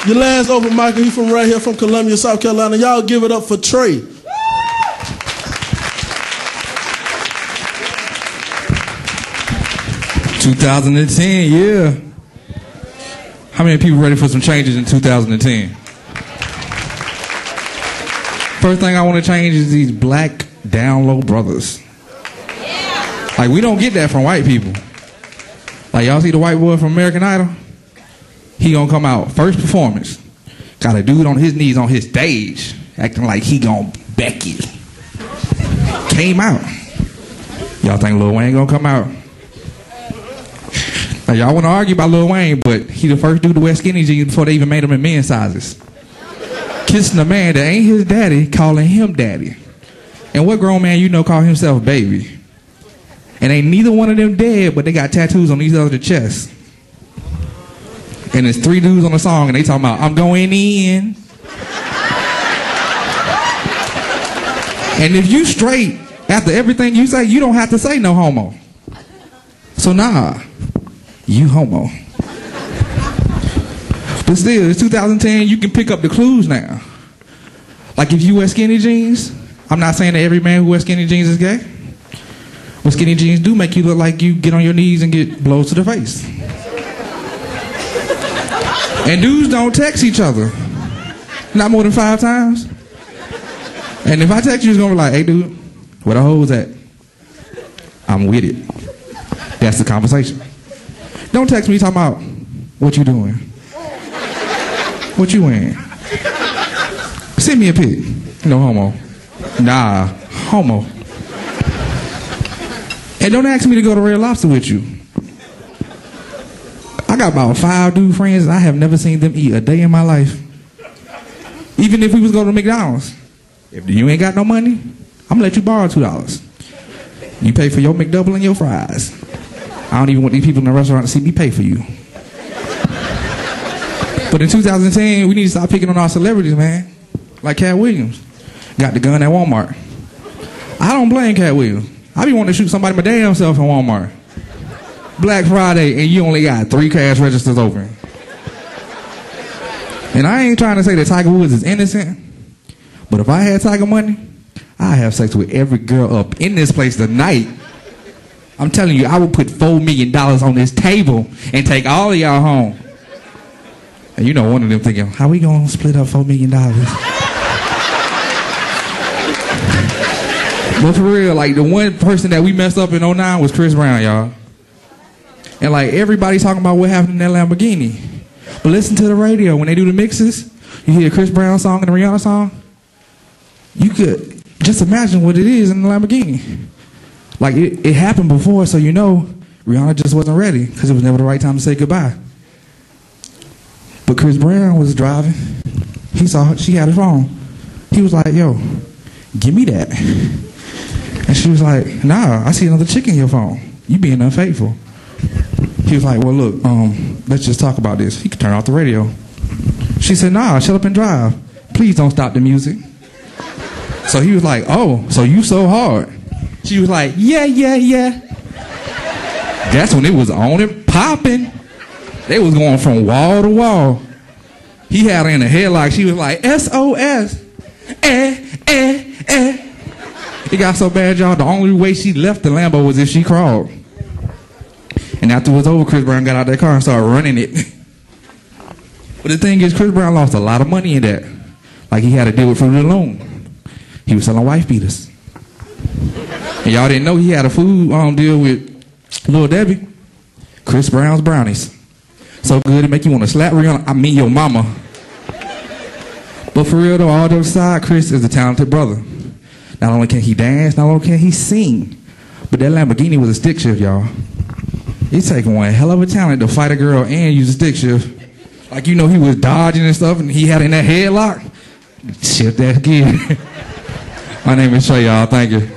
Your last open micer, he from right here from Columbia, South Carolina. Y'all give it up for Trey. 2010, yeah. How many people ready for some changes in 2010? First thing I want to change is these black down low brothers. Like, we don't get that from white people. Like, y'all see the white boy from American Idol? He gonna come out, first performance. Got a dude on his knees on his stage, acting like he gonna Becky. Came out. Y'all think Lil Wayne gonna come out? Now, y'all want to argue about Lil Wayne, but he the first dude to wear skinny jeans before they even made them in men's sizes. Kissing a man that ain't his daddy, calling him daddy. And what grown man you know call himself baby? And ain't neither one of them dead, but they got tattoos on each other's chest. And there's 3 dudes on the song, and they talking about, I'm going in. And if you straight, after everything you say, you don't have to say no homo. So nah, you homo. But still, it's 2010, you can pick up the clues now. Like if you wear skinny jeans, I'm not saying that every man who wears skinny jeans is gay. But skinny jeans do make you look like you get on your knees and get blows to the face. And dudes don't text each other. Not more than 5 times. And if I text you, it's gonna be like, hey dude, where the hoes at? I'm with it. That's the conversation. Don't text me talking about, what you doing? What you wearing? Send me a pic. No homo. Nah, homo. And don't ask me to go to Red Lobster with you. I got about 5 dude friends and I have never seen them eat a day in my life. Even if we was going to McDonald's. If you ain't got no money, I'm gonna let you borrow $2. You pay for your McDouble and your fries. I don't even want these people in the restaurant to see me pay for you. But in 2010, we need to stop picking on our celebrities, man. Like Cat Williams. Got the gun at Walmart. I don't blame Cat Williams. I be wanting to shoot somebody my damn self in Walmart. Black Friday, and you only got 3 cash registers open. And I ain't trying to say that Tiger Woods is innocent, but if I had Tiger money, I'd have sex with every girl up in this place tonight. I'm telling you, I would put $4 million on this table and take all of y'all home. And you know one of them thinking, how we gonna split up $4 million? But for real, like the one person that we messed up in 09 was Chris Brown, y'all. And like everybody's talking about what happened in that Lamborghini. But listen to the radio, when they do the mixes, you hear a Chris Brown song and a Rihanna song, you could just imagine what it is in the Lamborghini. Like it happened before, so you know Rihanna just wasn't ready because it was never the right time to say goodbye. But Chris Brown was driving. He saw her, she had a phone. He was like, yo, give me that. And she was like, nah, I see another chick in your phone. You being unfaithful. He was like, well, look, let's just talk about this. He could turn off the radio. She said, nah, shut up and drive. Please don't stop the music. So he was like, oh, so you so hard. She was like, yeah, yeah, yeah. That's when it was on and popping. They was going from wall to wall. He had her in a headlock. She was like, SOS. It got so bad, y'all, the only way she left the Lambo was if she crawled. And after it was over, Chris Brown got out that car and started running it. But the thing is, Chris Brown lost a lot of money in that. Like he had to deal with Fruit of the Loom. He was selling wife beaters. And y'all didn't know he had a food deal with Lil Debbie. Chris Brown's brownies. So good it make you want to slap Rihanna. I mean your mama. But for real though, all jokes aside, Chris is a talented brother. Not only can he dance, not only can he sing, but that Lamborghini was a stick shift, y'all. It's taking one hell of a talent to fight a girl and use a stick shift. Like, you know, he was dodging and stuff, and he had in that headlock. Shift that gear. My name is Trey, y'all. Thank you.